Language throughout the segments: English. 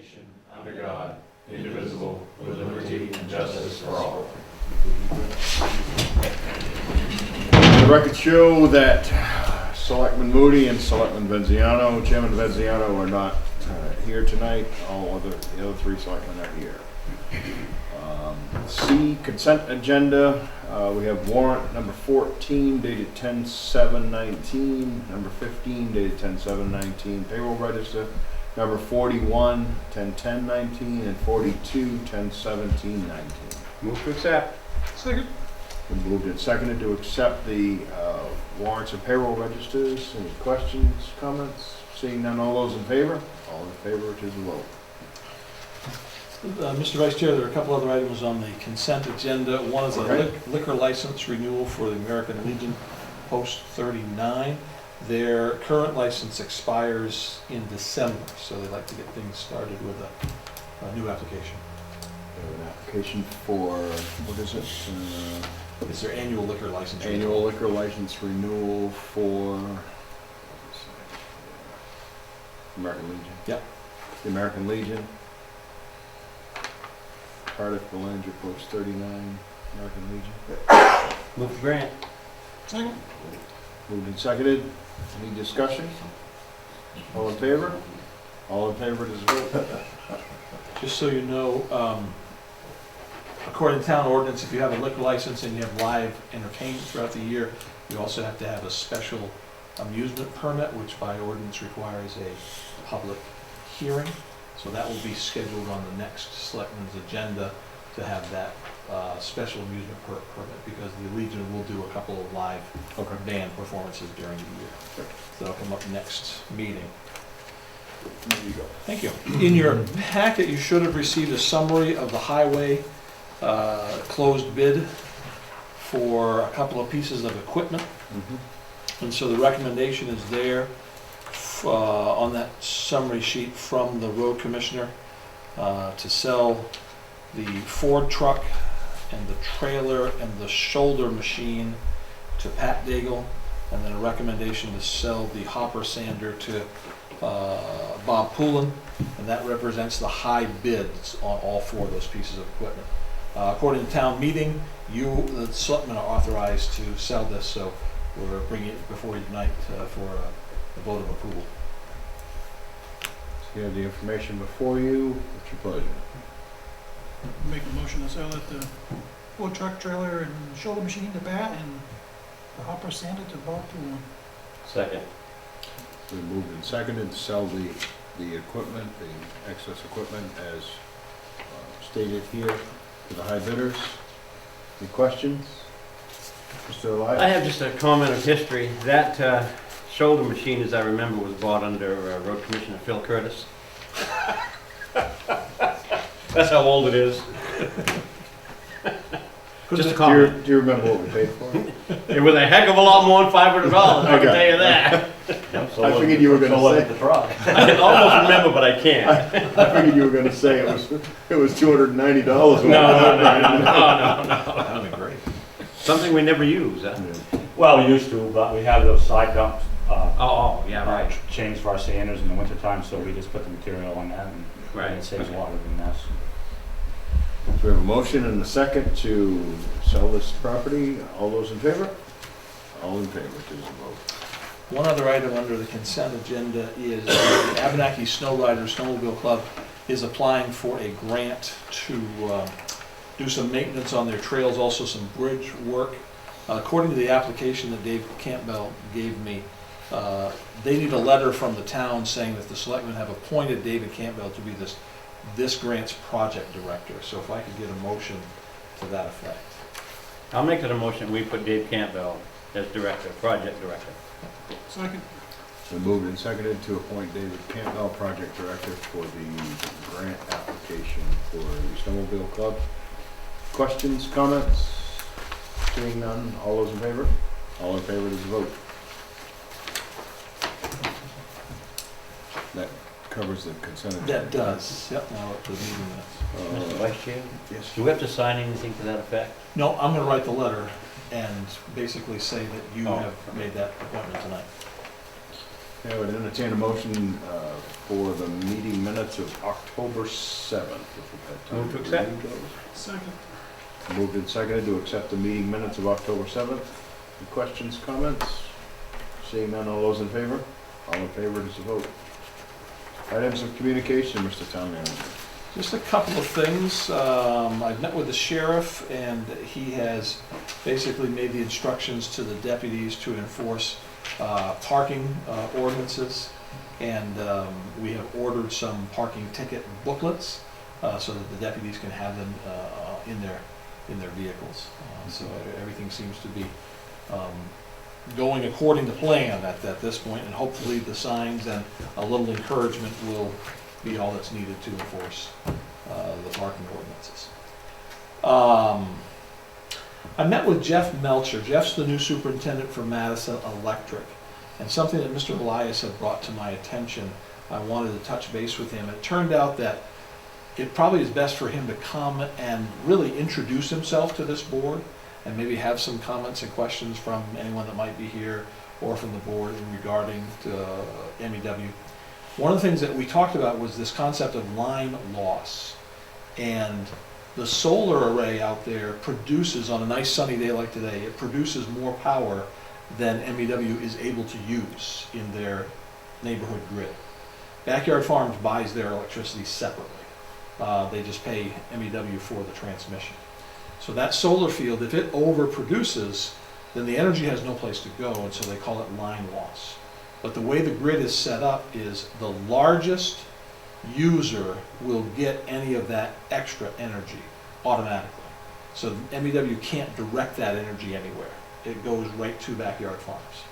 nation, under God, indivisible, with liberty and justice for all. The records show that Selectman Moody and Selectman Venziano, Chairman Venziano, are not here tonight. The other three selectmen are here. C, consent agenda. We have warrant number 14 dated 10/7/19, number 15 dated 10/7/19, payroll register number 41 10/10/19, and 42 10/17/19. Move to accept. Second. Been moved and seconded to accept the warrants and payroll registers. Any questions, comments? Seeing none, all those in favor? All in favor, it is a vote. Mr. Vice Chair, there are a couple other items on the consent agenda. One is a Okay. liquor license renewal for the American Legion Post 39. Their current license expires in December, so they'd like to get things started with a new application. We have an application for, what is it? It's their annual liquor license. Annual liquor license renewal for American Legion. Yep. The American Legion. Cardiff, Belanger, Post 39, American Legion. Move to grant. Second. Moved and seconded. Any discussion? All in favor? All in favor, it is a vote. Just so you know, according to town ordinance, if you have a liquor license and you have live entertainment throughout the year, you also have to have a special amusement permit, which by ordinance requires a public hearing. So that will be scheduled on the next selectmen's agenda to have that special amusement permit, because the Legion will do a couple of live band performances during the year. So that'll come up next meeting. There you go. Thank you. In your packet, you should have received a summary of the highway closed bid for a couple of pieces of equipment. And so the recommendation is there on that summary sheet from the road commissioner to sell the Ford truck and the trailer and the shoulder machine to Pat Daigle, and then a recommendation to sell the hopper sander to Bob Poulin, and that represents the high bids on all four of those pieces of equipment. According to town meeting, you, the selectmen, are authorized to sell this, so we're bringing it before you tonight for a vote of approval. So you have the information before you. What's your pleasure? Make a motion to sell it, the Ford truck, trailer, and shoulder machine to Pat, and the hopper sander to Bob Poulin. Second. It's been moved and seconded to sell the equipment, the excess equipment, as stated here, to the high bidders. Any questions? Mr. Elias? I have just a comment of history. That shoulder machine, as I remember, was bought under Road Commissioner Phil Curtis. That's how old it is. Just a comment. Do you remember what we paid for it? It was a heck of a lot more than $500, I can tell you that. I figured you were going to say. I can almost remember, but I can't. I figured you were going to say it was $290. No. That would be great. Something we never use, huh? Well, we used to, but we have those side dumps, Yeah, right. chains for our sanders in the wintertime, so we just put the material on that, and Right. it saves a lot of the mess. So we have a motion and a second to sell this property. All those in favor? All in favor, it is a vote. One other item under the consent agenda is the Abenaki Snow Riders Snowmobile Club is applying for a grant to do some maintenance on their trails, also some bridge work. According to the application that Dave Campbell gave me, they need a letter from the town saying that the selectmen have appointed David Campbell to be this grant's project director. So if I could get a motion to that effect. I'll make it a motion, we put Dave Campbell as director, project director. Second. It's been moved and seconded to appoint David Campbell, project director, for the grant application for the Snowmobile Club. Questions, comments? Seeing none, all those in favor? All in favor, it is a vote. That covers the consent agenda. That does. Yep, now at the meeting minutes. Mr. Vice Chair, Yes. do we have to sign anything to that effect? No, I'm gonna write the letter and basically say that you Oh. have made that appointment tonight. I would entertain a motion for the meeting minutes of October 7th. If we've had time Move to accept. read those. Second. Moved and seconded to accept the meeting minutes of October 7th. Any questions, comments? Seeing none, all those in favor? All in favor, it is a vote. Items of communication, Mr. Town Manager. Just a couple of things. I've met with the sheriff, and he has basically made the instructions to the deputies to enforce parking ordinances. And we have ordered some parking ticket booklets so that the deputies can have them in their vehicles. So everything seems to be going according to plan at this point, and hopefully the signs and a little encouragement will be all that's needed to enforce the parking ordinances. I met with Jeff Melcher. Jeff's the new superintendent for Madison Electric, and something that Mr. Elias had brought to my attention, I wanted to touch base with him. It turned out that it probably is best for him to come and really introduce himself to this board and maybe have some comments and questions from anyone that might be here or from the board regarding MEW. One of the things that we talked about was this concept of line loss. And the solar array out there produces, on a nice sunny day like today, it produces more power than MEW is able to use in their neighborhood grid. Backyard Farms buys their electricity separately. They just pay MEW for the transmission. So that solar field, if it overproduces, then the energy has no place to go, and so they call it line loss. But the way the grid is set up is the largest user will get any of that extra energy automatically. So MEW can't direct that energy anywhere. It goes right to Backyard Farms.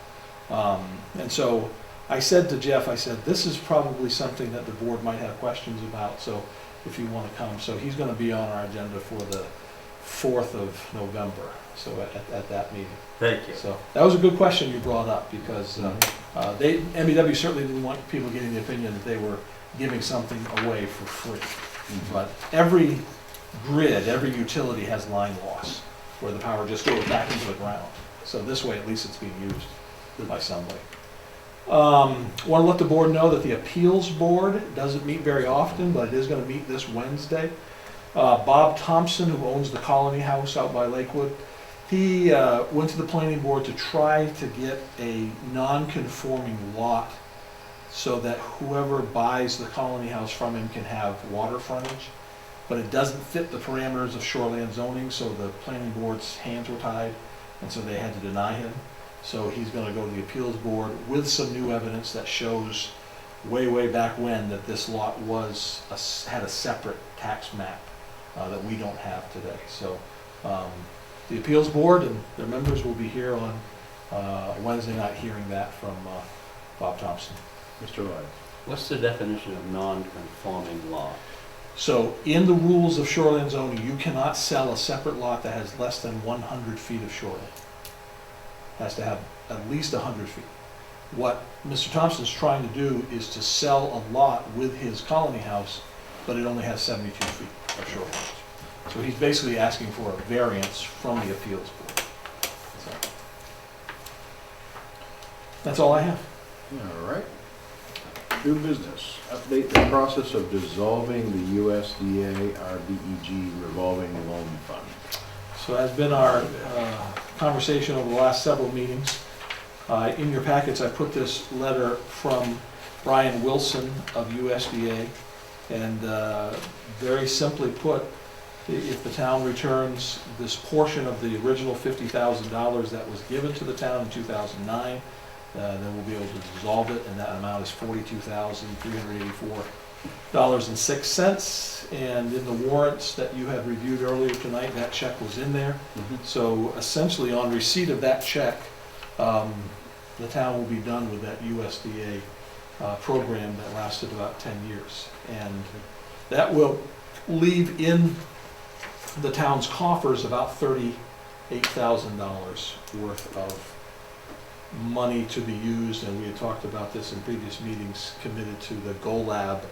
And so I said to Jeff, I said, this is probably something that the board might have questions about, so if you want to come. So he's going to be on our agenda for the 4th of November, so at that meeting. Thank you. So that was a good question you brought up, because MEW certainly didn't want people getting the opinion that they were giving something away for free. But every grid, every utility has line loss, where the power just goes back into the ground. So this way, at least it's being used by somebody. Want to let the board know that the appeals board doesn't meet very often, but it is going to meet this Wednesday. Bob Thompson, who owns the Colony House out by Lakewood, he went to the planning board to try to get a non-conforming lot so that whoever buys the Colony House from him can have water frontage. But it doesn't fit the parameters of shoreline zoning, so the planning board's hands were tied, and so they had to deny him. So he's going to go to the appeals board with some new evidence that shows way back when that this lot had a separate tax map that we don't have today. So the appeals board and their members will be here on Wednesday night hearing that from Bob Thompson. Mr. Lyons. What's the definition of non-conforming lot? So in the rules of shoreline zoning, you cannot sell a separate lot that has less than 100 feet of shoreline. Has to have at least 100 feet. What Mr. Thompson's trying to do is to sell a lot with his Colony House, but it only has 72 feet of shoreline. So he's basically asking for a variance from the appeals board. So that's all I have. All right. New business. Update the process of dissolving the USDA RBEG revolving loan fund. So that's been our conversation over the last several meetings. In your packets, I put this letter from Brian Wilson of USDA, and very simply put, if the town returns this portion of the original $50,000 that was given to the town in 2009, then we'll be able to dissolve it, and that amount is $42,384.06. And in the warrants that you had reviewed earlier tonight, that check was in there. So essentially, on receipt of that check, the town will be done with that USDA program that lasted about 10 years. And that will leave in the town's coffers about $38,000 worth of money to be used, and we had talked about this in previous meetings, committed to the GoLab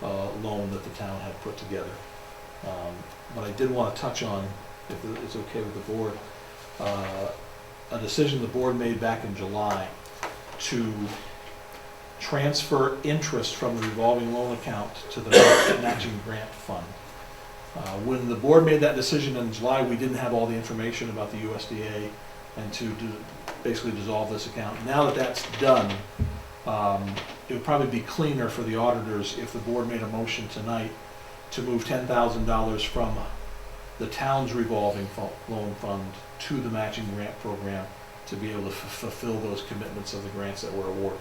loan that the town had put together. But I did want to touch on, if it's okay with the board, a decision the board made back in July to transfer interest from the revolving loan account to the matching grant fund. When the board made that decision in July, we didn't have all the information about the USDA and to basically dissolve this account. Now that that's done, it would probably be cleaner for the auditors if the board made a motion tonight to move $10,000 from the town's revolving loan fund to the matching grant program to be able to fulfill those commitments of the grants that were awarded.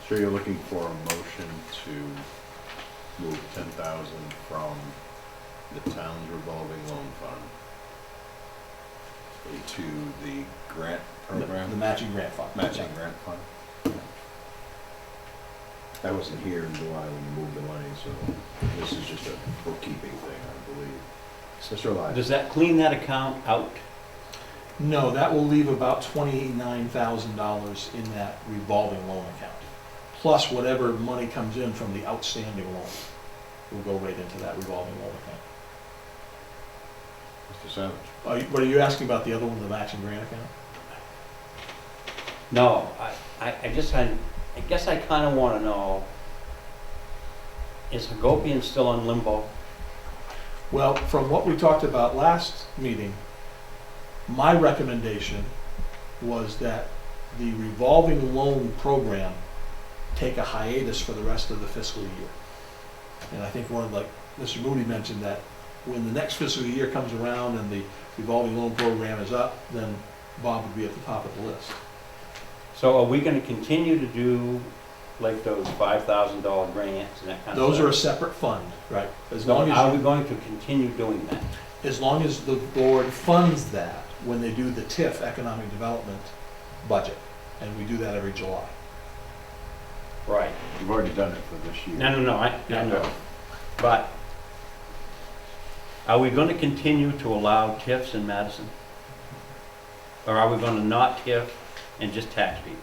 So you're looking for a motion to move 10,000 from the town's revolving loan fund to the grant program? The matching grant fund. Matching grant fund? I wasn't here in July when you moved the money, so this is just a bookkeeping thing, I believe. Mr. Elias? Does that clean that account out? No, that will leave about $29,000 in that revolving loan account. Plus whatever money comes in from the outstanding loan will go right into that revolving loan account. Mr. Savage? But are you asking about the other one, the matching grant account? No, I guess I kind of want to know, is Hagopian still on limbo? Well, from what we talked about last meeting, my recommendation was that the revolving loan program take a hiatus for the rest of the fiscal year. And I think like Mr. Moody mentioned, that when the next fiscal year comes around and the revolving loan program is up, then Bob would be at the top of the list. So are we going to continue to do like those $5,000 grants and that kind of stuff? Those are a separate fund, right? Are we going to continue doing that? As long as the board funds that when they do the TIF, economic development budget, and we do that every July. Right. You've already done it for this year. No, I know. But are we going to continue to allow TIFs in Madison? Or are we going to not TIF and just tax people?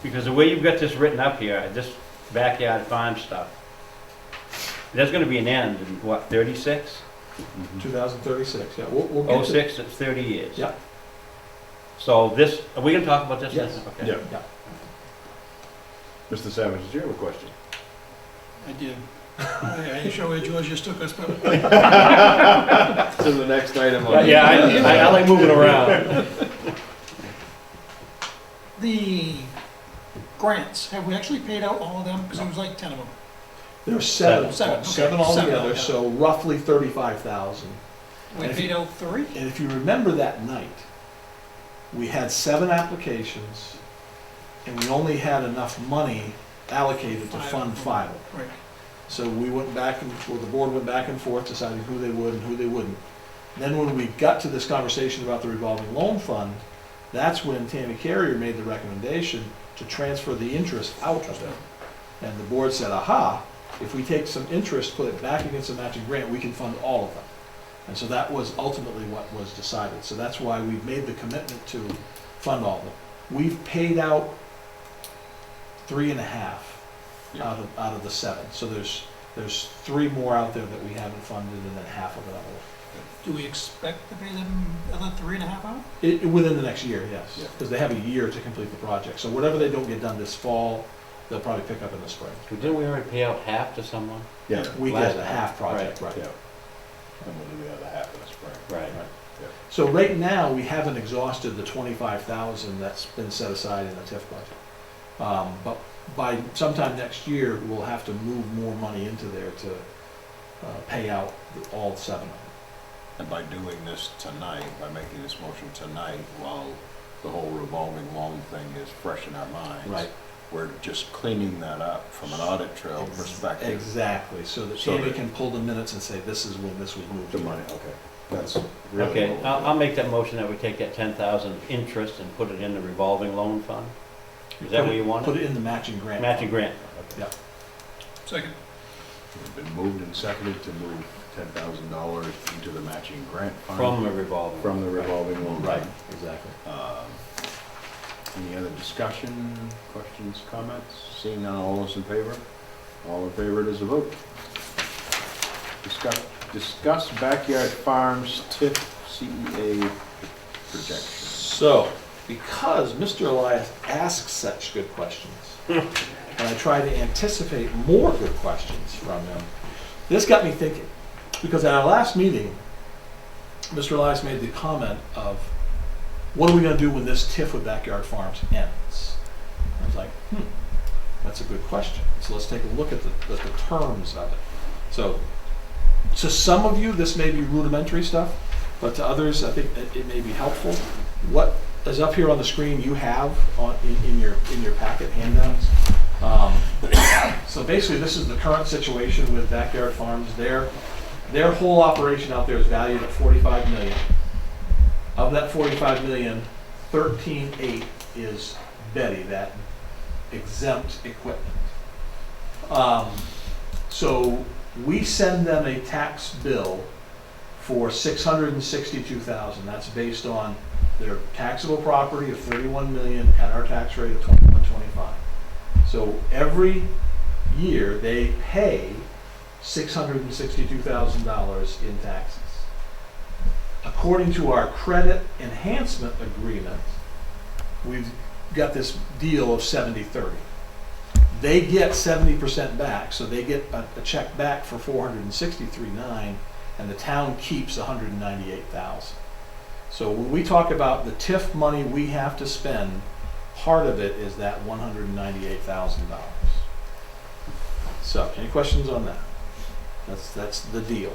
Because the way you've got this written up here, this backyard farm stuff, there's going to be an end in what, 36? 2036, yeah. We'll get to 06, it's 30 years. Yeah. So this, are we going to talk about this? Yes. Okay. Yeah. Yeah. Mr. Savage, did you have a question? I did. I ain't sure where George just took us, but To the next item on. Yeah, I like moving around. the grants, have we actually paid out all of them? Because it was like 10 of them. There are seven Seven, okay. altogether, Seven, so roughly 35,000. We And if paid out 3? And if you remember that night, we had 7 applications, and we only had enough money allocated to fund 5 of them. Right. So we went back and, the board went back and forth deciding who they would and who they wouldn't. Then when we got to this conversation about the revolving loan fund, that's when Tammy Carrier made the recommendation to transfer the interest out of it. And the board said, aha, if we take some interest, put it back against the matching grant, we can fund all of them. And so that was ultimately what was decided. So that's why we've made the commitment to fund all of them. We've paid out 3.5 out of the 7. So there's 3 more out there that we haven't funded, and then half of another one. Do we expect to pay them other 3.5 out? Within the next year, yes, Yeah. because they have a year to complete the project. So whatever they don't get done this fall, they'll probably pick up in the spring. Didn't we already pay out half to someone? Yeah. We Last get a time. half project, right. Yeah. And we'll do the other half in the spring. Right. So right now, we haven't exhausted the 25,000 that's been set aside in the TIF budget. But by sometime next year, we'll have to move more money into there to pay out all 7 of them. And by doing this tonight, by making this motion tonight, while the whole revolving loan thing is fresh in our minds. We're just cleaning that up from an audit trail perspective. Exactly, so that So Tammy that- can pull the minutes and say, this is when this was moved. The money, okay. That's really. Okay, what we're I'll doing. make that motion that we take that 10,000 of interest and put it in the revolving loan fund. Is that what you want? Put it in the matching grant. Matching grant. Second. It's been moved and seconded to move $10,000 into the matching grant fund. From the revolving. From the revolving loan. Right, fund. exactly. Any other discussion, questions, comments? Seeing none, all those in favor? All in favor, it is a vote. Discuss backyard farms TIF CEA projections. So, because Mr. Elias asks such good questions, and I try to anticipate more good questions from him, this got me thinking. Because at our last meeting, Mr. Elias made the comment of, what are we gonna do when this TIF with Backyard Farms ends? I was like, that's a good question. So let's take a look at the terms of it. So, to some of you, this may be rudimentary stuff, but to others, I think it may be helpful. What is up here on the screen you have in your packet handouts. So basically, this is the current situation with Backyard Farms. Their whole operation out there is valued at $45 million. Of that $45 million, 13.8 is Betty, that exempt equipment. So we send them a tax bill for $662,000. That's based on their taxable property of $31 million at our tax rate of 21.25. So every year they pay $662,000 in taxes. According to our credit enhancement agreement, we've got this deal of 70-30. They get 70% back, so they get a check back for $463,900, and the town keeps $198,000. So when we talk about the TIF money we have to spend, part of it is that $198,000. So, any questions on that? That's the deal.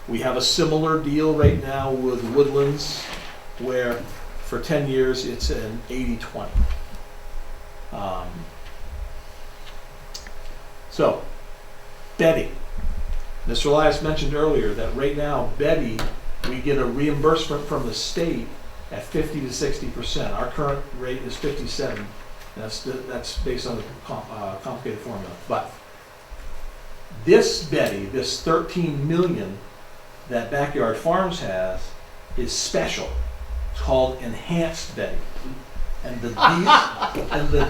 We have a similar deal right now with Woodlands, where for 10 years it's an 80-20. So, Betty. Mr. Elias mentioned earlier that right now, Betty, we get a reimbursement from the state at 50 to 60%. Our current rate is 57. That's based on the complicated formula. But this Betty, this 13 million that Backyard Farms has, is special. It's called Enhanced Betty. And the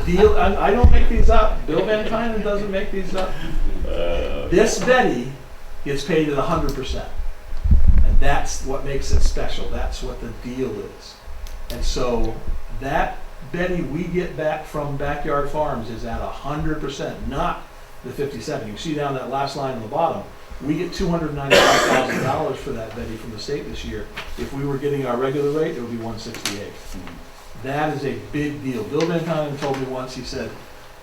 deal, I don't make these up. Bill Van Tynen doesn't make these up. This Betty gets paid at 100%. And that's what makes it special. That's what the deal is. And so that Betty we get back from Backyard Farms is at 100%, not the 57. You see down that last line on the bottom, we get $295,000 for that Betty from the state this year. If we were getting our regular rate, it would be 168. That is a big deal. Bill Van Tynen told me once, he said,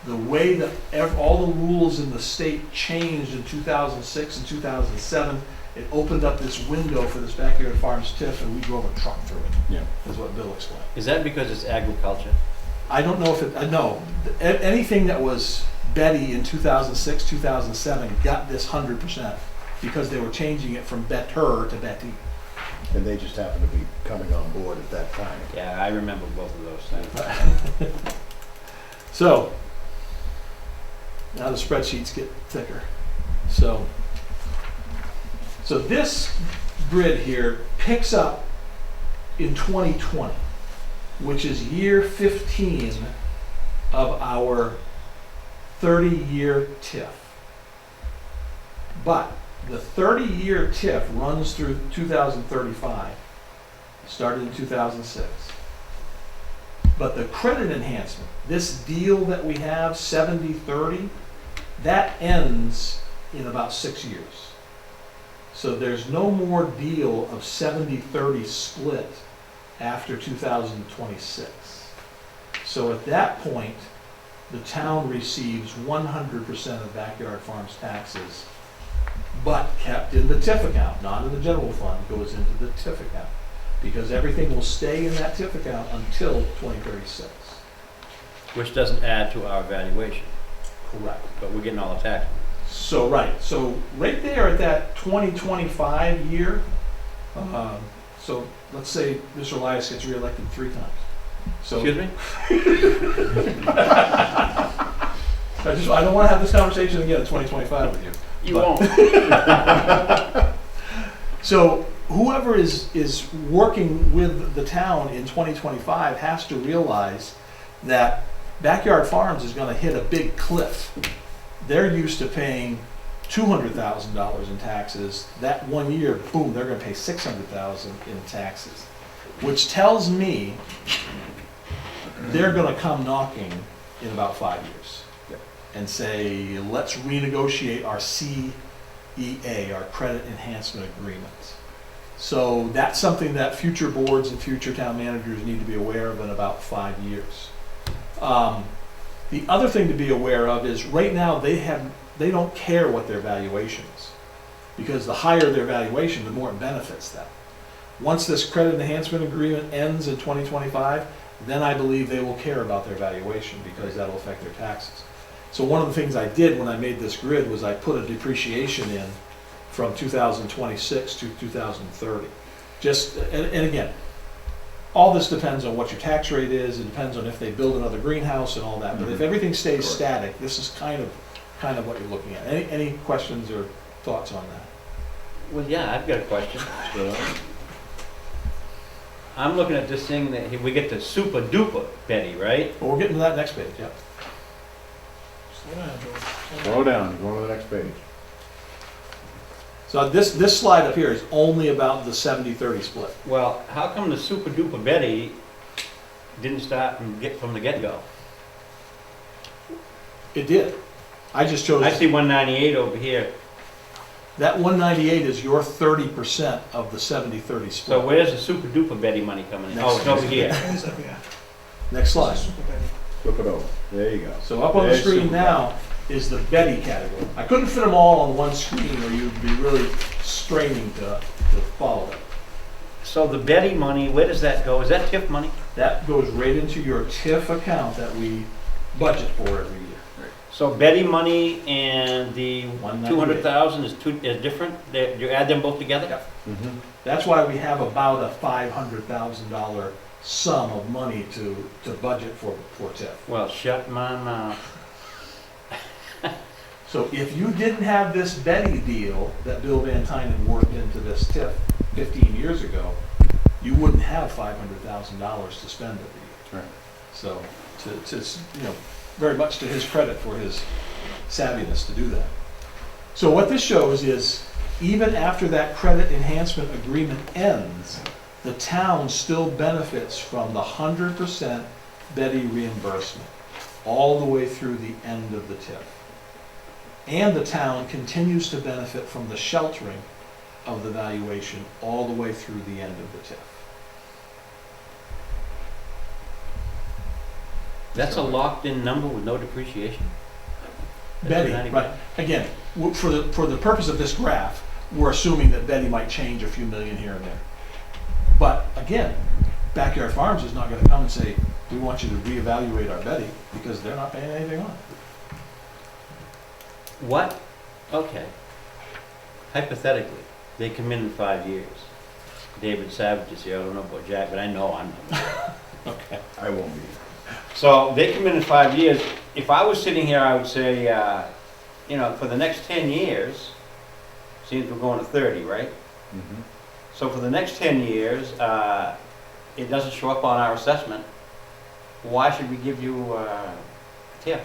the way that all the rules in the state changed in 2006 and 2007, it opened up this window for this Backyard Farms TIF, and we drove a truck through it. Yeah. Is what Bill explained. Is that because it's agriculture? I don't know if it, no. Anything that was Betty in 2006, 2007 got this 100% because they were changing it from Better to Betty. And they just happened to be coming on board at that time. Yeah, I remember both of those things. So, now the spreadsheets get thicker. So this grid here picks up in 2020, which is year 15 of our 30-year TIF. But the 30-year TIF runs through 2035, started in 2006. But the credit enhancement, this deal that we have, 70-30, that ends in about 6 years. So there's no more deal of 70-30 split after 2026. So at that point, the town receives 100% of Backyard Farms taxes, but kept in the TIF account, not in the general fund, goes into the TIF account. Because everything will stay in that TIF account until 2036. Which doesn't add to our valuation, Correct. but we're getting all the tax. So right there at that 2025 year, so let's say Mr. Elias gets reelected 3 times. So Excuse me? I don't want to have this conversation again in 2025 with you. You won't. So whoever is working with the town in 2025 has to realize that Backyard Farms is going to hit a big cliff. They're used to paying $200,000 in taxes. That 1 year, boom, they're going to pay $600,000 in taxes, which tells me they're gonna come knocking in about 5 years. Yep. And say, let's renegotiate our CEA, our Credit Enhancement Agreement. So that's something that future boards and future town managers need to be aware of in about 5 years. The other thing to be aware of is right now they don't care what their valuation is. Because the higher their valuation, the more it benefits them. Once this credit enhancement agreement ends in 2025, then I believe they will care about their valuation because that'll affect their taxes. So one of the things I did when I made this grid was I put a depreciation in from 2026 to 2030. And again, all this depends on what your tax rate is, it depends on if they build another greenhouse and all that, but if everything stays Sure. static, this is kind of what you're looking at. Any questions or thoughts on that? Well, yeah, I've got a question. So, I'm looking at this thing that we get the super duper Betty, right? Well, we're getting to that next page, yeah. Slow down, Joe. slow down, go to the next page. So this slide up here is only about the 70-30 split. Well, how come the super duper Betty didn't start from the get-go? It did. I just chose, I see 198 over here. that 198 is your 30% of the 70-30 split. So where's the super duper Betty money coming in? Next Oh, it's over here. It's up here. Next slide. Super Betty. Flip it over, there you go. So up on the There's screen Super now is the Betty category. I couldn't fit them all on one screen or you'd be really straining to follow it. So the Betty money, where does that go? Is that TIF money? That goes right into your TIF account that we budget for every year. So Betty money and the 198. 200,000 is different? You add them both together? Yep. Mhm. That's why we have about a $500,000 sum of money to budget for TIF. Well, shut my mouth. So if you didn't have this Betty deal that Bill Van Tynen worked into this TIF 15 years ago, you wouldn't have $500,000 to spend every year. Right. So to very much to his credit for his savviness to do that. So what this shows is even after that credit enhancement agreement ends, the town still benefits from the 100% Betty reimbursement all the way through the end of the TIF. And the town continues to benefit from the sheltering of the valuation all the way through the end of the TIF. That's a locked-in number with no depreciation? Betty, That's right. Again, for the purpose of this graph, we're assuming that Betty might change a few million here and there. But again, Backyard Farms is not gonna come and say, we want you to reevaluate our Betty, because they're not paying anything on it. What? Okay. Hypothetically, they come in 5 years. David Savage is here, I don't know about Jack, but I know I'm not. Okay. I won't be. So they come in 5 years. If I was sitting here, I would say, for the next 10 years, seems we're going to 30, right? Mhm. So for the next 10 years, it doesn't show up on our assessment. Why should we give you a TIF?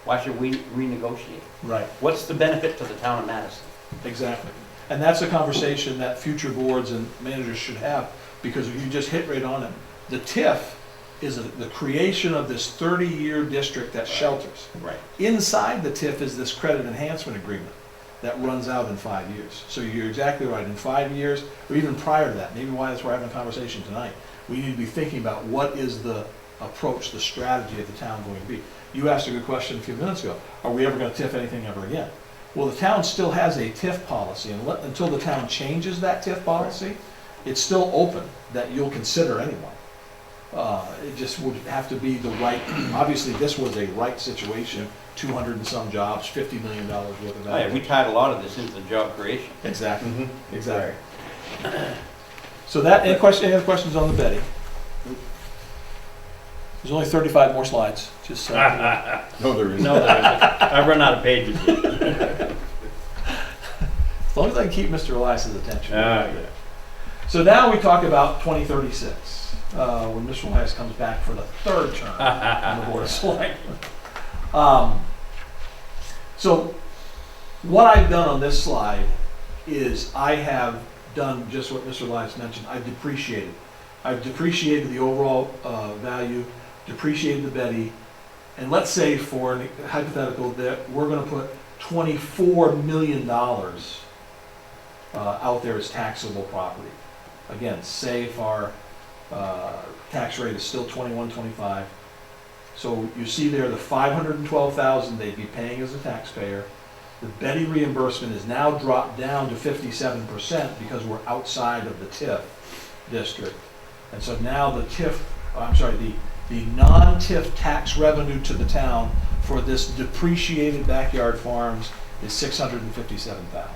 Why should we renegotiate? Right. What's the benefit to the town of Madison? Exactly. And that's a conversation that future boards and managers should have, because you just hit right on it. The TIF is the creation of this 30-year district that shelters. Right. Inside the TIF is this credit enhancement agreement that runs out in 5 years. So you're exactly right, in 5 years, or even prior to that, maybe why that's why we're having a conversation tonight, we need to be thinking about what is the approach, the strategy of the town going to be. You asked a good question a few minutes ago, are we ever going to TIF anything ever again? Well, the town still has a TIF policy, and until the town changes that TIF policy, it's still open that you'll consider anyone. It just would have to be the right, obviously this was a right situation, 200 and some jobs, $50 million worth of Oh, yeah, value. we tied a lot of this into the job creation. Exactly, Mhm. exactly. So that, any other questions on the Betty? There's only 35 more slides, just so. No, there isn't. No, there isn't. I've run out of pages. As long as I can keep Mr. Elias's attention. Yeah. So now we talk about 2036, when Mr. Elias comes back for the third term on the Board of Selectmen. So what I've done on this slide is I have done just what Mr. Elias mentioned. I've depreciated the overall value. depreciated the Betty, and let's say for an hypothetical that we're gonna put $24 million out there as taxable property. Again, say if our tax rate is still 21, 25. So you see there the $512,000 they'd be paying as a taxpayer. The Betty reimbursement is now dropped down to 57% because we're outside of the TIF district. And so now the TIF, the non-TIF tax revenue to the town for this depreciated backyard farms is $657,000.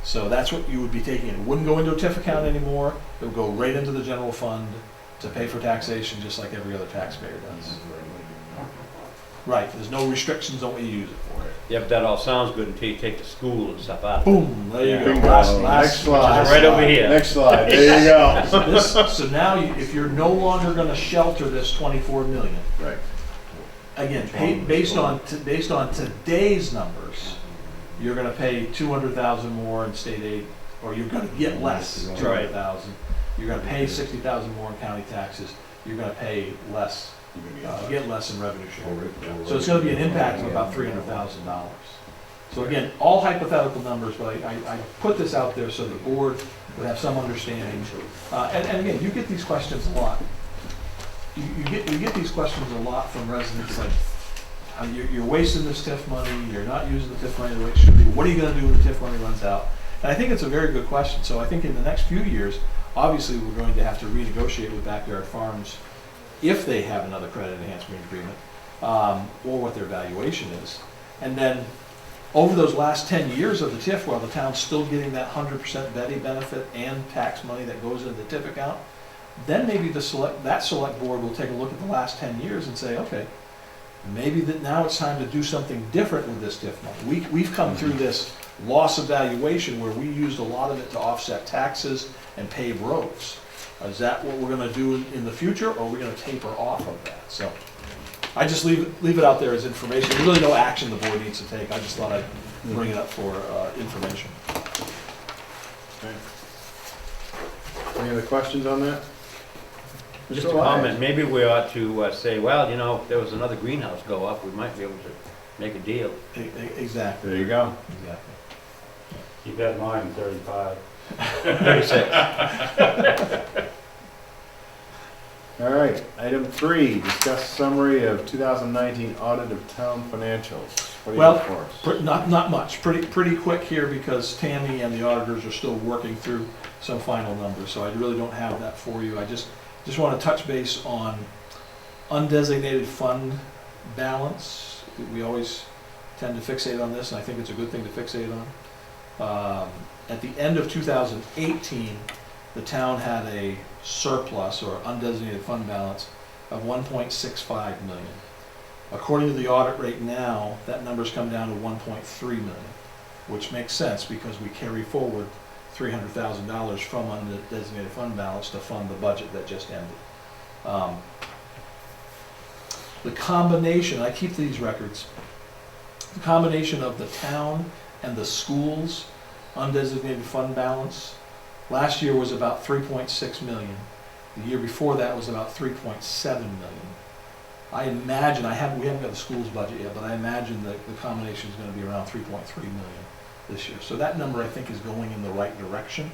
So that's what you would be taking. It wouldn't go into a TIF account anymore. It would go right into the general fund to pay for taxation, just like every other taxpayer does. Right, there's no restrictions on what you use it for. Yeah, but that all sounds good until you take the school and stuff out. Boom, there you go. Bingo. Next slide. Right over here. Next slide, there you go. So now, if you're no longer gonna shelter this 24 million, Right. again, based on today's numbers, you're gonna pay 200,000 more in state aid, or you're gonna get less, 200,000. You're gonna pay 60,000 more in county taxes. You're gonna pay less, get less in revenue share. So it's gonna be an impact of about $300,000. So again, all hypothetical numbers, but I put this out there so the board would have some understanding. And again, you get these questions a lot. You get these questions a lot from residents like, you're wasting this TIF money, you're not using the TIF money the way it should be, what are you gonna do when the TIF money runs out? And I think it's a very good question. So I think in the next few years, obviously we're going to have to renegotiate with Backyard Farms if they have another credit enhancement agreement, or what their valuation is. And then over those last 10 years of the TIF, while the town's still getting that 100% Betty benefit and tax money that goes into the TIF account, then maybe that select board will take a look at the last 10 years and say, okay, maybe that now it's time to do something different with this TIF money. We've come through this loss of valuation where we used a lot of it to offset taxes and pave roads. Is that what we're gonna do in the future, or are we gonna taper off of that? So I just leave it out there as information. There's really no action the board needs to take. I just thought I'd bring it up for information. Okay. Any other questions on that? Just a comment, maybe we ought to say, well, you know, if there was another greenhouse go up, we might be able to make a deal. Exactly. There you go. Exactly. Keep that in mind, 35. 36. All right, item 3, discuss summary of 2019 audit of town financials. What do you have for us? Not much. Pretty quick here because Tammy and the auditors are still working through some final numbers, so I really don't have that for you. I just want to touch base on undesignated fund balance. We always tend to fixate on this, and I think it's a good thing to fixate on. At the end of 2018, the town had a surplus or undesignated fund balance of 1.65 million. According to the audit rate now, that number's come down to 1.3 million, which makes sense because we carry forward $300,000 from undesignated fund balance to fund the budget that just ended. The combination, I keep these records, the combination of the town and the schools undesignated fund balance last year was about 3.6 million. The year before that was about 3.7 million. I imagine, we haven't got the school's budget yet, but I imagine that the combination is going to be around 3.3 million this year. So that number I think is going in the right direction,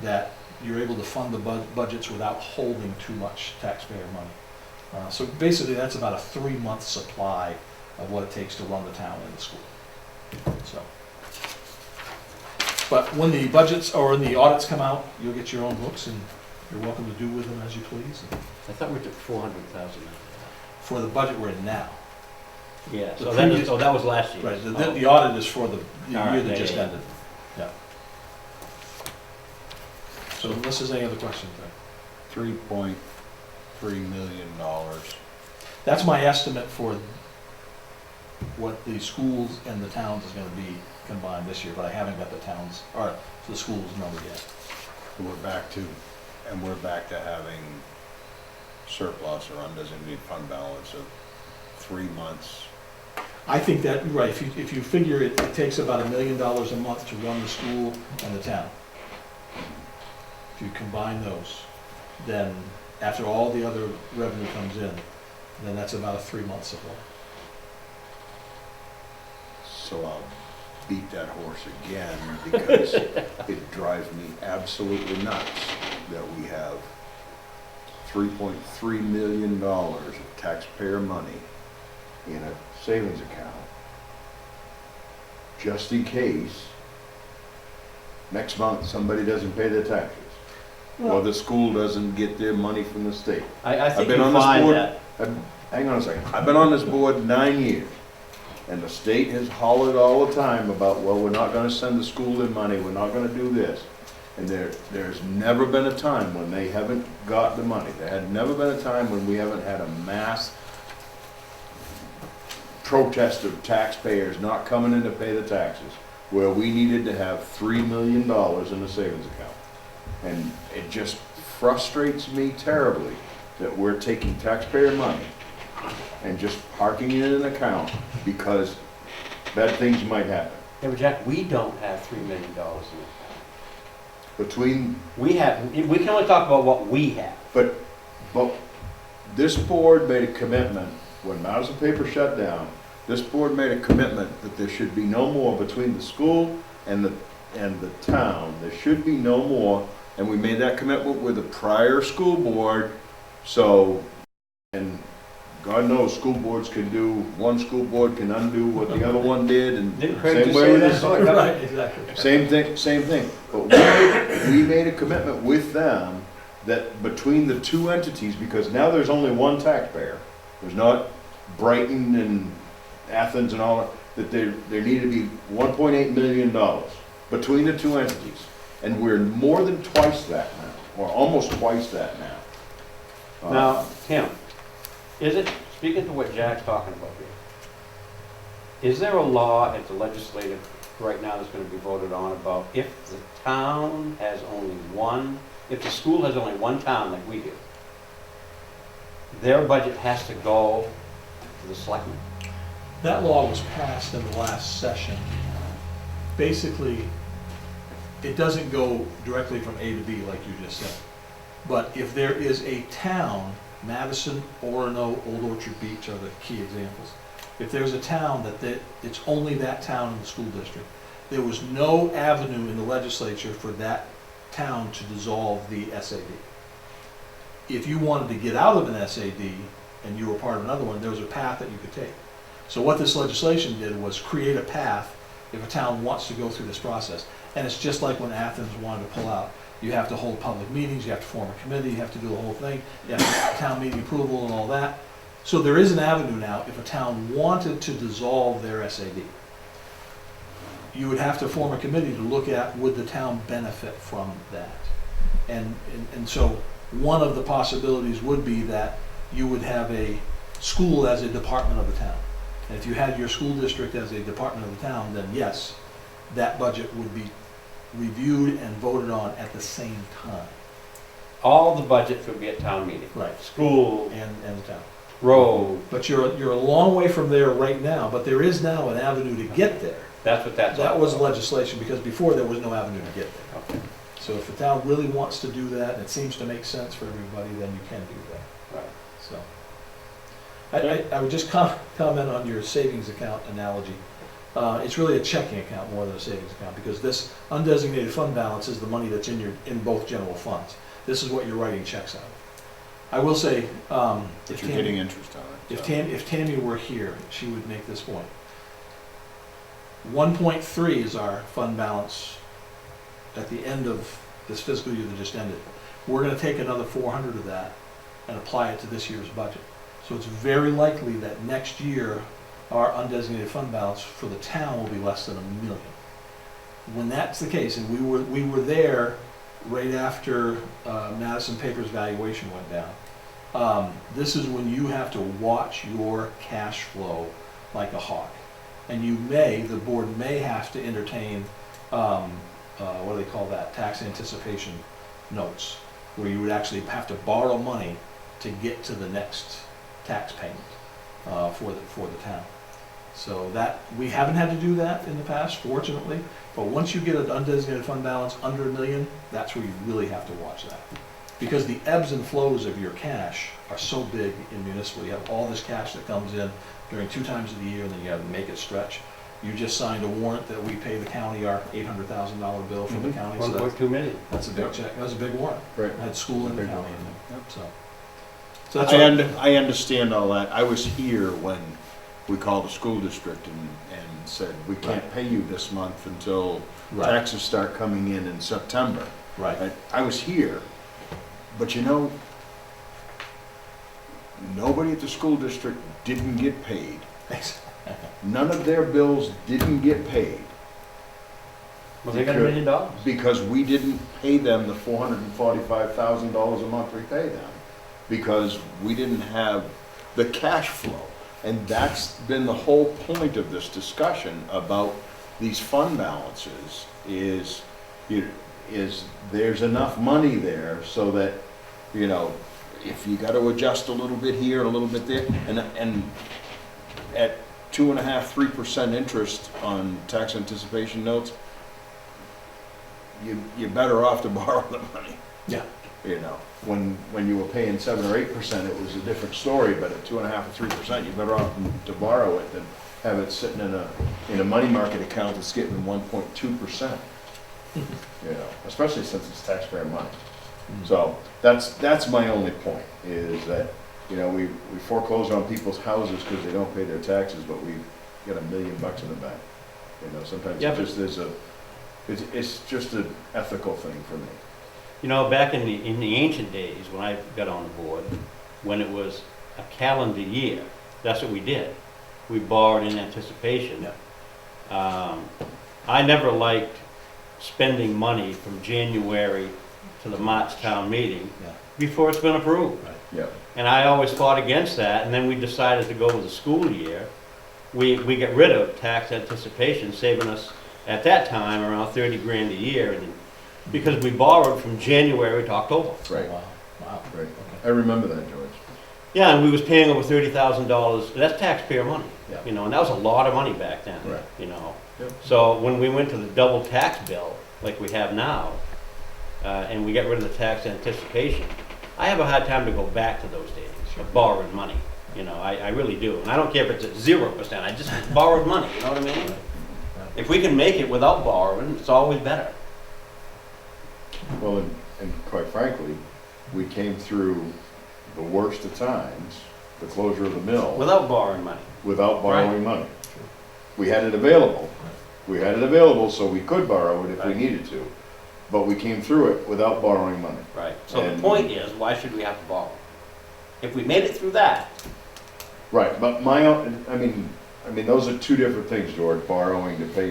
that you're able to fund the budgets without holding too much taxpayer money. So basically that's about a 3-month supply of what it takes to run the town and the school. So. But when the budgets or when the audits come out, you'll get your own books and you're welcome to do with them as you please. I thought we took 400,000. For the budget we're in now. Yeah, The so previous- that was last year. Right, the audit is for the year All right, that just yeah. ended. Yeah. So unless there's any other questions there. $3.3 million. That's my estimate for what the schools and the towns is gonna be combined this year, but I haven't got the towns, or the schools number yet. We're back to having surplus or undesignated fund balance of 3 months. I think that, right, if you figure it takes about $1 million a month to run the school and the town. If you combine those, then after all the other revenue comes in, then that's about a 3-month supply. So I'll beat that horse again because it drives me absolutely nuts that we have $3.3 million of taxpayer money in a savings account just in case next month somebody doesn't pay their taxes or the school doesn't get their money from the state. I think been you on this find board- that, Hang on a second. I've been on this board 9 years, and the state has hollered all the time about, well, we're not gonna send the school their money, we're not gonna do this. And there's never been a time when they haven't got the money. There had never been a time when we haven't had a mass protest of taxpayers not coming in to pay the taxes, where we needed to have $3 million in the savings account. And it just frustrates me terribly that we're taking taxpayer money and just parking it in an account because bad things might happen. yeah, but Jack, we don't have $3 million in it. Between, We can only talk about what we have. but this board made a commitment, when Madison Paper shut down, this board made a commitment that there should be no more between the school and the town. There should be no more, and we made that commitment with the prior school board, so, and God knows, school boards can do, one school board can undo what the other one did, and Didn't Craig same just way say with that? this. Right, exactly. Same thing. But we made a commitment with them that between the two entities, because now there's only one taxpayer, there's not Brighton and Athens and all, that there needed to be $1.8 million between the two entities. And we're more than twice that now, or almost twice that now. Now, Tim, is it, speaking to what Jack's talking about here, is there a law at the legislative right now that's gonna be voted on about if the town has only one, if the school has only one town like we do, their budget has to go to the selectmen? That law was passed in the last session. Basically, it doesn't go directly from A to B like you just said. But if there is a town, Madison, Orono, Old Orchard Beach are the key examples. If there's a town it's only that town in the school district, there was no avenue in the legislature for that town to dissolve the SAD. If you wanted to get out of an SAD and you were part of another one, there was a path that you could take. So what this legislation did was create a path if a town wants to go through this process. And it's just like when Athens wanted to pull out. You have to hold public meetings, you have to form a committee, you have to do the whole thing, you have to get town meeting approval and all that. So there is an avenue now, if a town wanted to dissolve their SAD, you would have to form a committee to look at, would the town benefit from that? And so one of the possibilities would be that you would have a school as a department of the town. And if you had your school district as a department of the town, then yes, that budget would be reviewed and voted on at the same time. All the budgets would be at town meeting. Right. School, And the town. road, But you're a long way from there right now, but there is now an avenue to get there. that's what that's all That was about. legislation, because before there was no avenue to get there. Okay, So if the town really wants to do that, and it seems to make sense for everybody, then you can do that, right. so. I would just comment on your savings account analogy. It's really a checking account more than a savings account, because this undesignated fund balance is the money that's in both general funds. This is what you're writing checks out of. I will say, But if you're getting interest on it. If Tammy were here, she would make this point. 1.3 is our fund balance at the end of this fiscal year that just ended. We're gonna take another 400 of that and apply it to this year's budget. So it's very likely that next year, our undesignated fund balance for the town will be less than $1 million. When that's the case, and we were there right after Madison Paper's valuation went down, this is when you have to watch your cash flow like a hawk. And the board may have to entertain, what do they call that, tax anticipation notes, where you would actually have to borrow money to get to the next tax payment for the town. So that, we haven't had to do that in the past, fortunately, but once you get an undesignated fund balance under $1 million, that's where you really have to watch that. because the ebbs and flows of your cash are so big in municipal. You have all this cash that comes in during 2 times of the year, and then you have to make it stretch. You just signed a warrant that we pay the county our $800,000 bill for the county, so that's, 1.2 million. that's a big check, that was a big warrant. Right. I had school in the Big county, warrant. so. So that's what, I understand all that. I was here when we called the school district and said, we can't pay you this month until right, taxes start coming in September. right. I was here, but you know, nobody at the school district didn't get paid. None of their bills didn't get paid Well, they got $1 million. because we didn't pay them the $445,000 a month we pay them, because we didn't have the cash flow. And that's been the whole point of this discussion about these fund balances is there's enough money there so that, you know, if you gotta adjust a little bit here and a little bit there, and at 2.5%, 3% interest on tax anticipation notes, you're better off to borrow the money. Yeah. You know, when you were paying 7 or 8%, it was a different story, but at 2.5 or 3%, you're better off to borrow it than have it sitting in a money market account that's getting 1.2%. You know, especially since it's taxpayer money. So that's my only point, is that, you know, we foreclose on people's houses because they don't pay their taxes, but we get $1 million in the bank. You know, sometimes Yeah, it just is it's just an ethical thing for me. You know, back in the ancient days, when I got on the board, when it was a calendar year, that's what we did. We borrowed in anticipation. I never liked spending money from January to the March town meeting Yeah. before it's been approved. Right. Yeah. And I always fought against that, and then we decided to go with the school year. We get rid of tax anticipation, saving us, at that time, around 30 grand a year, and because we borrowed from January to October. Right, Wow, wow. right. I remember that, George. Yeah, and we was paying over $30,000, that's taxpayer money, Yeah. you know, and that was a lot of money back then, Right. you know. Yep. So when we went to the double tax bill, like we have now, and we got rid of the tax anticipation, I have a hard time to go back to those days of borrowing money, you know, I really do. And I don't care if it's at 0%, I just borrowed money, you know what I mean? If we can make it without borrowing, it's always better. Well, and quite frankly, we came through the worst of times, the closure of the mill, Without borrowing money. without borrowing money. We had it available. We had it available so we could borrow it if we Right. needed to. But we came through it without borrowing money. Right. So the And- point is, why should we have to borrow? If we made it through that, Right, but I mean, those are two different things, George, borrowing to pay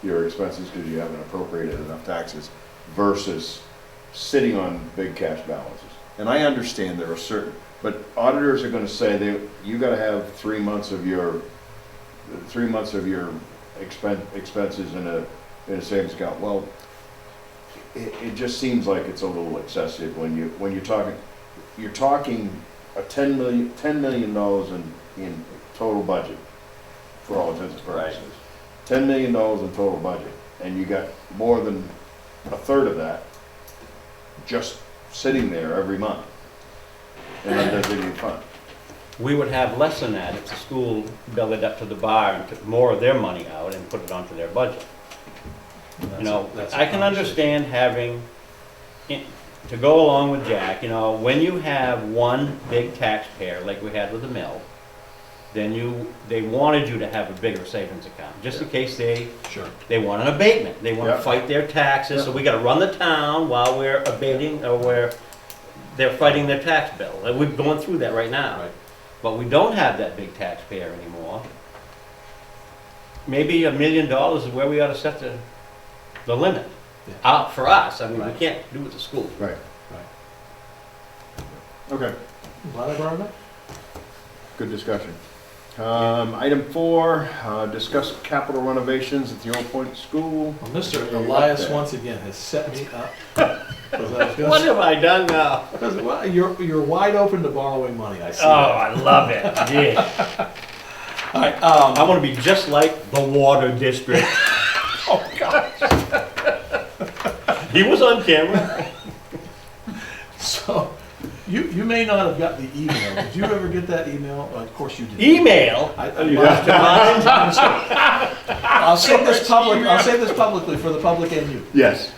your expenses because you haven't appropriated enough taxes versus sitting on big cash balances. And I understand there are certain, but auditors are gonna say that you gotta have 3 months of your expenses in a savings account. Well, it just seems like it's a little excessive when you're talking a $10 million in total budget, for all intents and purposes. $10 million in total budget, and you got more than a third of that just sitting there every month in undesignated fund. we would have less than that if the school bellied up to the bar and took more of their money out and put it onto their budget. You know, I can understand having, to go along with Jack, you know, when you have one big taxpayer, like we had with the mill, then they wanted you to have a bigger savings account, just in case they Sure. want an abatement, they want to Yeah. fight their taxes, so we gotta run the town while we're abating, or they're fighting their tax bill, and we're going through that right now. Right. But we don't have that big taxpayer anymore. Maybe $1 million is where we ought to set the limit. Yeah. For us, I mean, we Right. can't do it with the school. Right. Okay, Glad I brought it up. good discussion. Item 4, discuss capital renovations at the Old Point School. Well, Mr. Yeah, Elias okay. once again has set me up. 'Cause I was gonna What say- have I done now? because, well, you're wide open to borrowing money, I see. Oh, I love it, yeah. All right, I wanna be just like the water district. oh, gosh. He was on camera. So, you may not have got the email. Did you ever get that email? Well, of course you did. Email? I'll say this publicly for the public and you. Yes.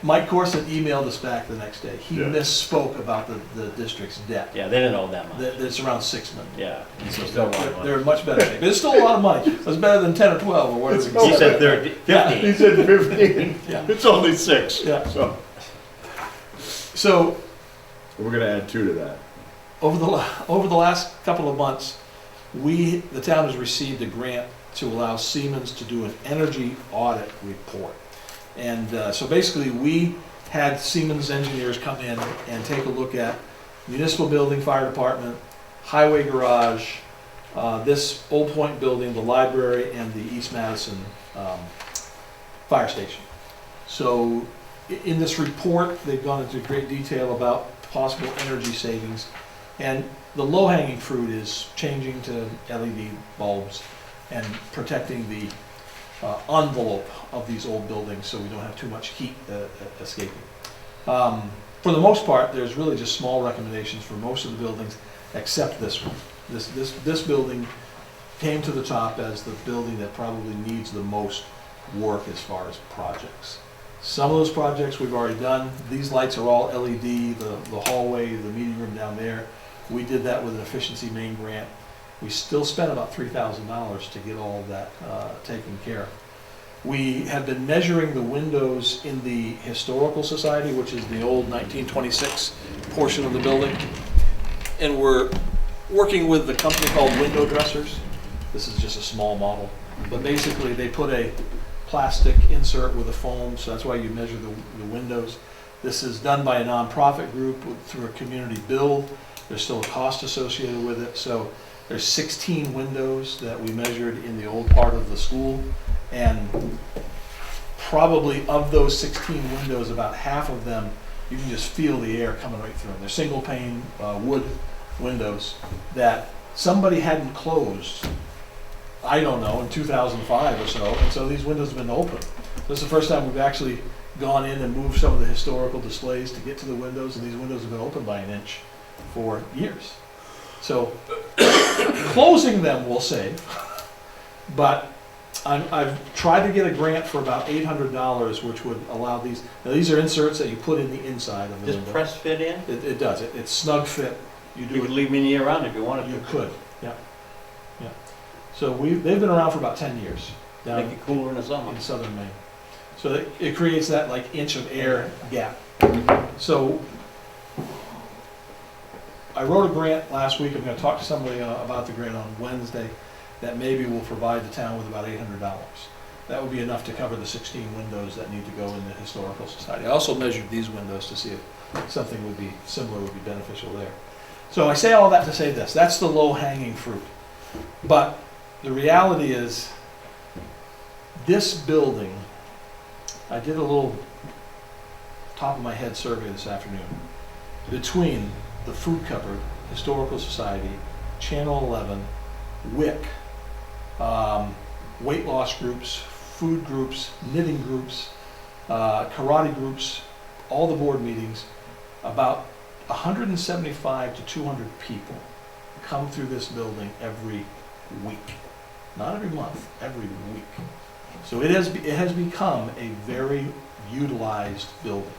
Mike Corson emailed us back the next day. He Yeah. misspoke about the district's debt. Yeah, they didn't owe that much. It's around $6 million. Yeah. So Still a lot of money. they're in much better shape. It's still a lot of money. It's better than 10 or 12 or whatever. It's He said 30, Yeah. 50. He said 15. Yeah. It's only 6. Yeah. So So we're gonna add 2 to that. over the last couple of months, the town has received a grant to allow Siemens to do an energy audit report. And so basically, we had Siemens engineers come in and take a look at municipal building, fire department, highway garage, this Old Point building, the library, and the East Madison fire station. So in this report, they've gone into great detail about possible energy savings. And the low-hanging fruit is changing to LED bulbs and protecting the envelope of these old buildings so we don't have too much heat escaping. For the most part, there's really just small recommendations for most of the buildings except this one. This building came to the top as the building that probably needs the most work as far as projects. Some of those projects we've already done. These lights are all LED, the hallway, the meeting room down there. We did that with an efficiency main grant. We still spent about $3,000 to get all of that taken care of. We have been measuring the windows in the Historical Society, which is the old 1926 portion of the building. And we're working with the company called Window Dressers. This is just a small model. But basically, they put a plastic insert with a foam, so that's why you measure the windows. This is done by a nonprofit group through a community build. There's still a cost associated with it. So there's 16 windows that we measured in the old part of the school. And probably of those 16 windows, about half of them, you can just feel the air coming right through them. They're single pane wood windows that somebody hadn't closed, I don't know, in 2005 or so, and so these windows have been open. This is the first time we've actually gone in and moved some of the historical displays to get to the windows, and these windows have been open by an inch for years. So closing them will save, but I've tried to get a grant for about $800, which would allow these. Now these are inserts that you put in the inside of the Does window. press fit in? It does. It's snug fit. You You do could it. leave me year round if you wanted You to. could. Yeah. Yeah. So they've been around for about 10 years down Make it cooler in the summer. in southern Maine. So it creates that like inch of air gap. So I wrote a grant last week. I'm going to talk to somebody about the grant on Wednesday that maybe will provide the town with about $800. That would be enough to cover the 16 windows that need to go in the Historical Society. I also measured these windows to see if something would be similar would be beneficial there. So I say all that to say this. That's the low-hanging fruit. But the reality is, this building, I did a little top-of-my-head survey this afternoon. Between the Food Cupboard, Historical Society, Channel 11, WIC, weight loss groups, food groups, knitting groups, karate groups, all the board meetings, about 175 to 200 people come through this building every week. Not every month, every week. So it has become a very utilized building.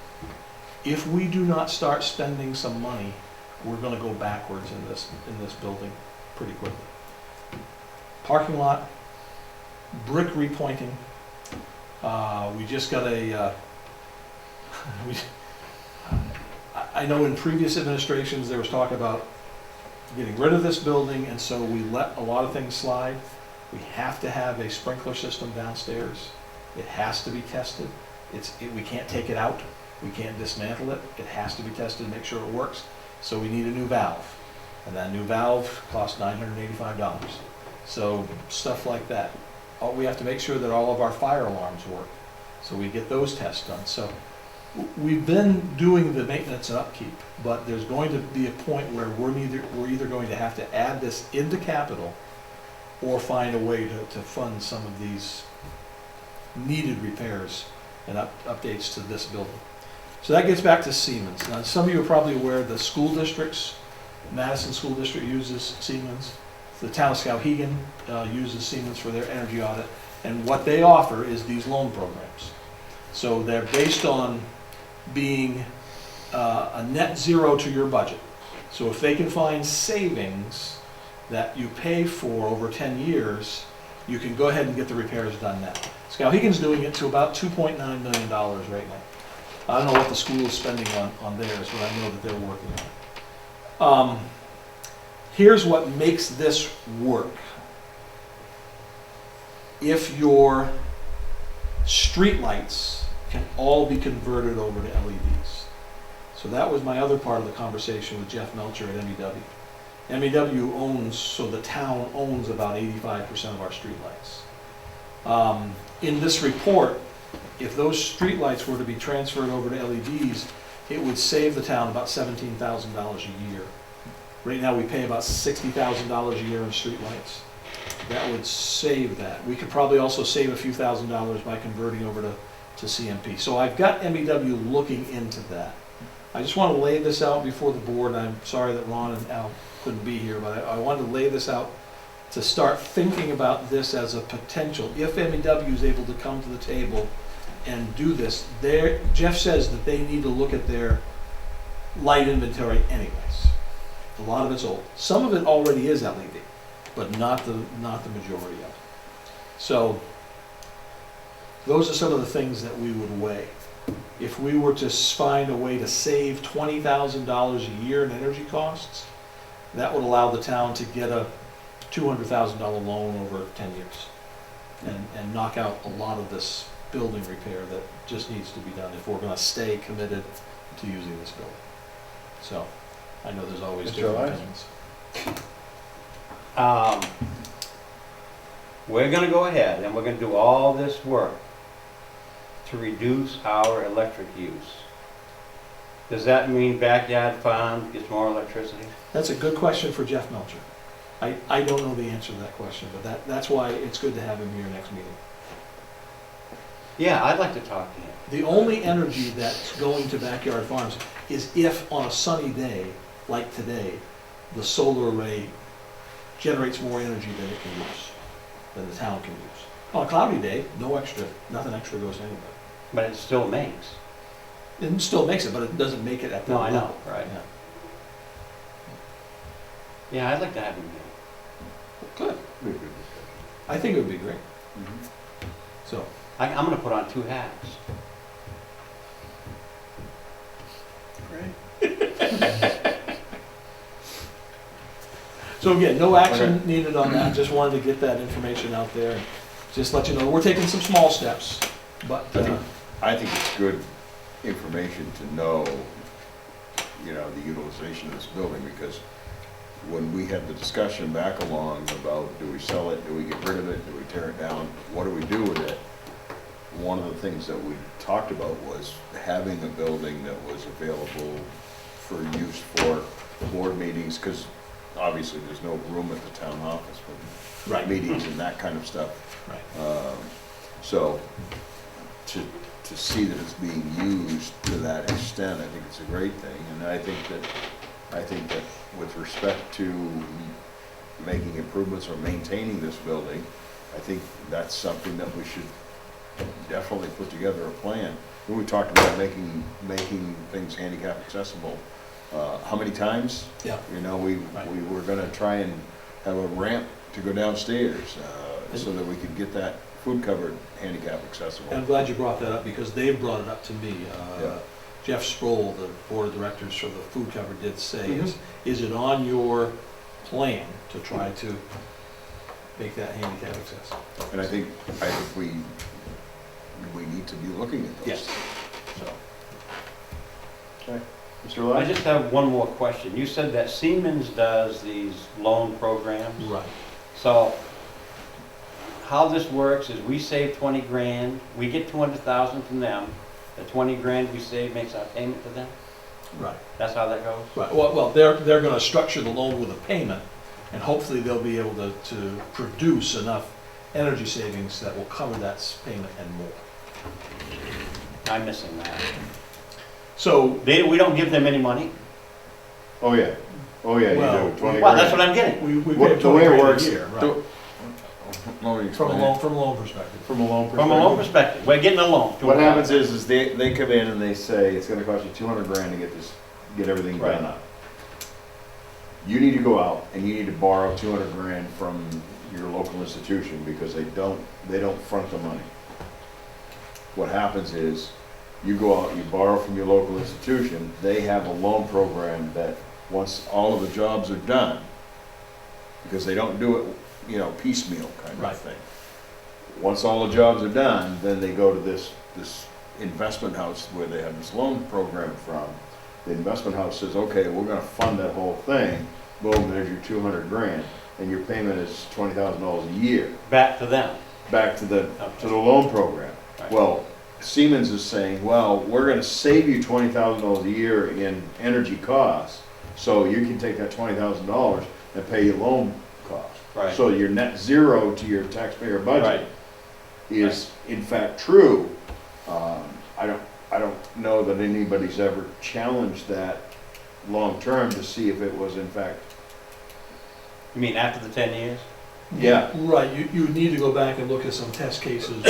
If we do not start spending some money, we're going to go backwards in this building pretty quickly. Parking lot, brick repointing. We just got I know in previous administrations there was talk about getting rid of this building, and so we let a lot of things slide. We have to have a sprinkler system downstairs. It has to be tested. We can't take it out. We can't dismantle it. It has to be tested to make sure it works. So we need a new valve, and that new valve costs $985. So stuff like that. We have to make sure that all of our fire alarms work. So we get those tests done. So we've been doing the maintenance and upkeep, but there's going to be a point where we're either going to have to add this into capital or find a way to fund some of these needed repairs and updates to this building. So that gets back to Siemens. Now, some of you are probably aware the school districts, Madison School District uses Siemens. The town of Skowhegan uses Siemens for their energy audit. And what they offer is these loan programs. So they're based on being a net zero to your budget. So if they can find savings that you pay for over 10 years, you can go ahead and get the repairs done now. Skowhegan's doing it to about $2.9 million right now. I don't know what the school is spending on theirs, but I know that they're working on it. Here's what makes this work. If your streetlights can all be converted over to LEDs. So that was my other part of the conversation with Jeff Melcher at MEW. MEW owns, so the town owns about 85% of our streetlights. In this report, if those streetlights were to be transferred over to LEDs, it would save the town about $17,000 a year. Right now, we pay about $60,000 a year in streetlights. That would save that. We could probably also save a few $1,000s by converting over to CMP. So I've got MEW looking into that. I just want to lay this out before the board. I'm sorry that Ron and Al couldn't be here, but I wanted to lay this out to start thinking about this as a potential. If MEW is able to come to the table and do this, Jeff says that they need to look at their light inventory anyways. A lot of it's old. Some of it already is LED, but not the majority of it. So those are some of the things that we would weigh. If we were to find a way to save $20,000 a year in energy costs, that would allow the town to get a $200,000 loan over 10 years and knock out a lot of this building repair that just needs to be done if we're going to stay committed to using this building. So I know there's always different opinions. We're gonna go ahead and we're gonna do all this work to reduce our electric use. Does that mean backyard farm gets more electricity? That's a good question for Jeff Melcher. I don't know the answer to that question, but that's why it's good to have him here next meeting. Yeah, I'd like to talk to him. The only energy that's going to backyard farms is if on a sunny day, like today, the solar array generates more energy than it can use, than the town can use. On a cloudy day, nothing extra goes to anybody. But it still makes. It still makes it, but it doesn't make it at that No, I level. know, right. Yeah. Yeah, I'd like to have him here. Good. Be a good discussion. I think it would be great. Mhm. So, I'm gonna put on 2 hats. Great. so again, no action needed on that. Just wanted to get that information out there. And just let you know, we're taking some small steps, but I think it's good information to know, the utilization of this building, because when we had the discussion back along about do we sell it, do we get rid of it, do we tear it down, what do we do with it? One of the things that we talked about was having a building that was available for use for board meetings, because obviously there's no room at the town office for Right. meetings and that kind of stuff. right. So to see that it's being used to that extent, I think it's a great thing. And I think that with respect to making improvements or maintaining this building, I think that's something that we should definitely put together a plan. When we talked about making things handicap accessible, how many times? Yeah. We were gonna try and have a ramp to go downstairs, so that we could get that food cupboard handicap accessible. I'm glad you brought that up because they've brought it up to me. Yeah. Jeff Sproul, the board of directors for the food cover, did say, Mhm. is it on your plan to try to make that handicap accessible? And I think we need to be looking at those. Yes. So. Okay. Mr. I Lyon? just have one more question. You said that Siemens does these loan programs. Right. So how this works is we save 20 grand, we get 200,000 from them. The 20 grand we save makes our payment to them? Right. That's how that goes? Right. Well, they're going to structure the loan with a payment, and hopefully they'll be able to produce enough energy savings that will cover that payment and more. I'm missing that. So, We don't give them any money? Oh, yeah, Well, you do, 20 Well, that's grand. what I'm getting. we pay What- the way 20 it grand works- a year, right? Let me From a explain loan, it. from a loan perspective. From a loan From a loan perspective. perspective, we're getting a loan. What happens is they come in and they say, it's gonna cost you 200 grand to get everything Right. done up. You need to go out and you need to borrow 200 grand from your local institution because they don't front the money. What happens is, you go out, you borrow from your local institution, they have a loan program that, once all of the jobs are done, because they don't do it, piecemeal kind Right. of thing. Once all the jobs are done, then they go to this investment house where they have this loan program from. The investment house says, okay, we're gonna fund that whole thing, boom, there's your 200 grand, and your payment is $20,000 a year, Back to them. back to the loan program. Right. Well, Siemens is saying, well, we're gonna save you $20,000 a year in energy costs, so you can take that $20,000 and pay your loan costs. Right. So your net zero to your taxpayer budget Right. is in fact true. I don't know that anybody's ever challenged that long-term to see if it was in fact, You mean after the 10 years? yeah. Right, you would need to go back and look at some test cases.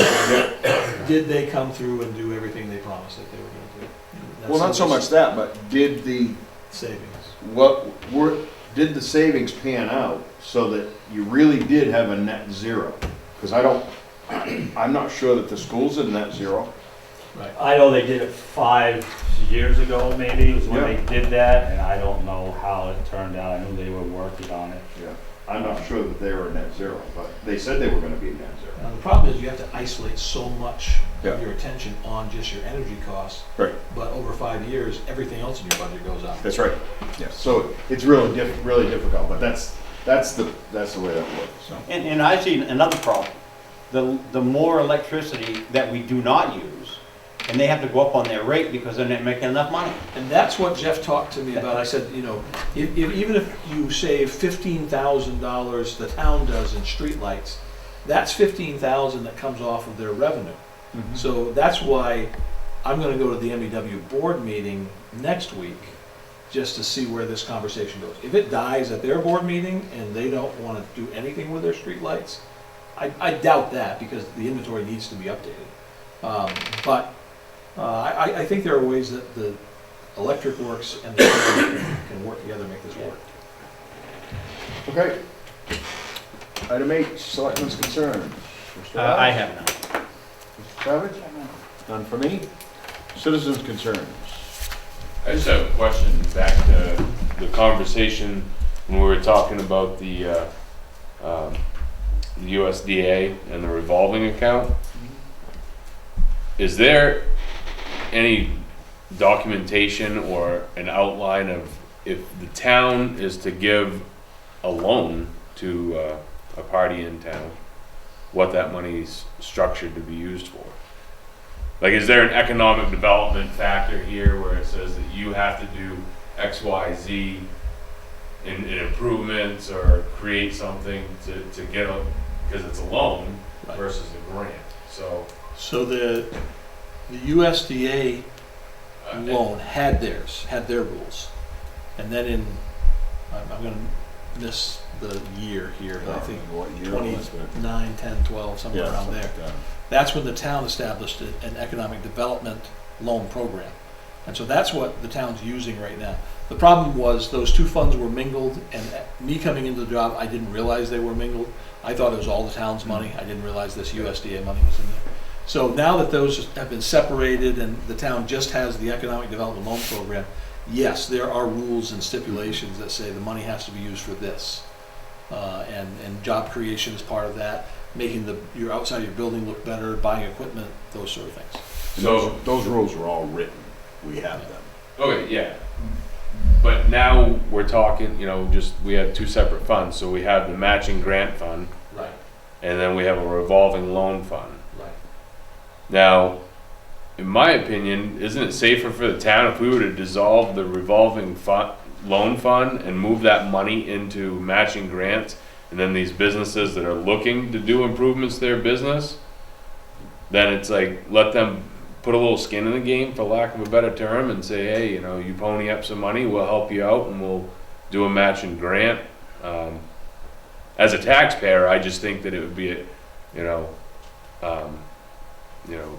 Did they come through and do everything they promised that they were gonna do? That's Well, not so much that, but did the Savings. did the savings pan out so that you really did have a net zero? Because I'm not sure that the schools are net zero. Right. I know they did it 5 years ago, maybe, was when Yeah. they did that, and I don't know how it turned out. I knew they were working on it. Yeah. I'm not sure that they were net zero, but they said they were gonna be net zero. Now, the problem is you have to isolate so much Yeah. of your attention on just your energy costs, Right. but over 5 years, everything else in your budget goes up. That's right. Yeah. So it's really really difficult, but that's the way that works, so. And I see another problem. The more electricity that we do not use, and they have to go up on their rate because they're not making enough money. And that's what Jeff talked to me about. I said, even if you save $15,000, the town does in streetlights, that's $15,000 that comes off of their revenue. So that's why I'm gonna go to the MEW board meeting next week, just to see where this conversation goes. If it dies at their board meeting and they don't wanna do anything with their streetlights, I doubt that, because the inventory needs to be updated. But I think there are ways that the electric works and the solar can work together to make this work. Okay. Item 8, selectmen's concerns. Mr. I Adams? have none. Mr. Savage? None for me. Citizens' concerns. I just have a question back to the conversation when we were talking about the USDA and the revolving account. Is there any documentation or an outline of if the town is to give a loan to a party in town, what that money's structured to be used for? Like, is there an economic development factor here where it says that you have to do X, Y, Z in improvements or create something to get a, because it's a loan Right. versus a grant? So the USDA loan had their rules. And then I'm gonna miss the year here, but I think What year was it? 29, 10, 12, somewhere Yeah, around something there. like that. That's when the town established an economic development loan program. And so that's what the town's using right now. The problem was those two funds were mingled, and me coming into the job, I didn't realize they were mingled. I thought it was all the town's money. I didn't realize this USDA money was in there. So now that those have been separated and the town just has the economic development loan program, yes, there are rules and stipulations that say the money has to be used for this. And job creation is part of that, making your outside of your building look better, buying equipment, those sort of things. And So, those rules were all written. We have them. okay, yeah. But now we're talking, we have two separate funds. So we have the matching grant fund, Right, and then we have a revolving loan fund. right. Now, in my opinion, isn't it safer for the town if we were to dissolve the revolving loan fund and move that money into matching grants, and then these businesses that are looking to do improvements to their business, then it's like, let them put a little skin in the game, for lack of a better term, and say, hey, you know, you pony up some money, we'll help you out, and we'll do a matching grant. As a taxpayer, I just think that it would be,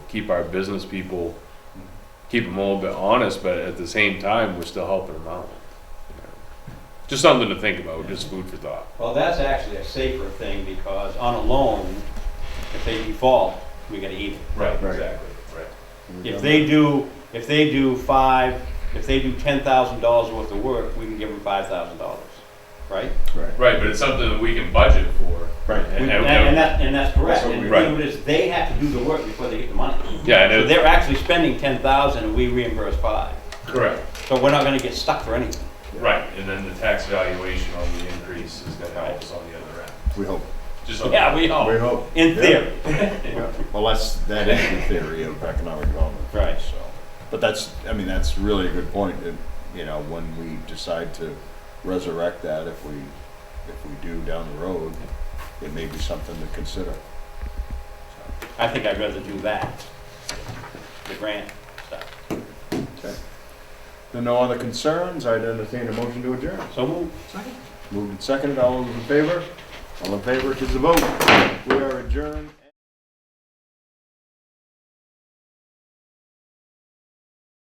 keep our business people, keep them a little bit honest, but at the same time, we're still helping them out. Just something to think about, just food for thought. Well, that's actually a safer thing, because on a loan, if they default, we gotta eat it. Right, exactly. right. If they do $10,000 worth of work, we can give them $5,000, right? Right, but it's something that we can budget for. Right. And that's correct. That's what And we- the thing is, they have to do the work before they get the money. Yeah, So and they're actually spending 10,000 and we reimburse 5. correct. So we're not gonna get stuck for anything. Right, and then the tax valuation on the increase is gonna help us on the other end. We hope. Just Yeah, we We hope, hope. in Yeah. theory. Yeah. Well, that is the theory of economic development. Right. So, but that's really a good point, that, when we decide to resurrect that, if we do down the road, it may be something to consider. I think I'd rather do that, the grant stuff. Okay. There are no other concerns, I'd entertain a motion to adjourn. So move. Second? Moved and seconded, all those in favor? All in favor, 'tis a vote. We are adjourned.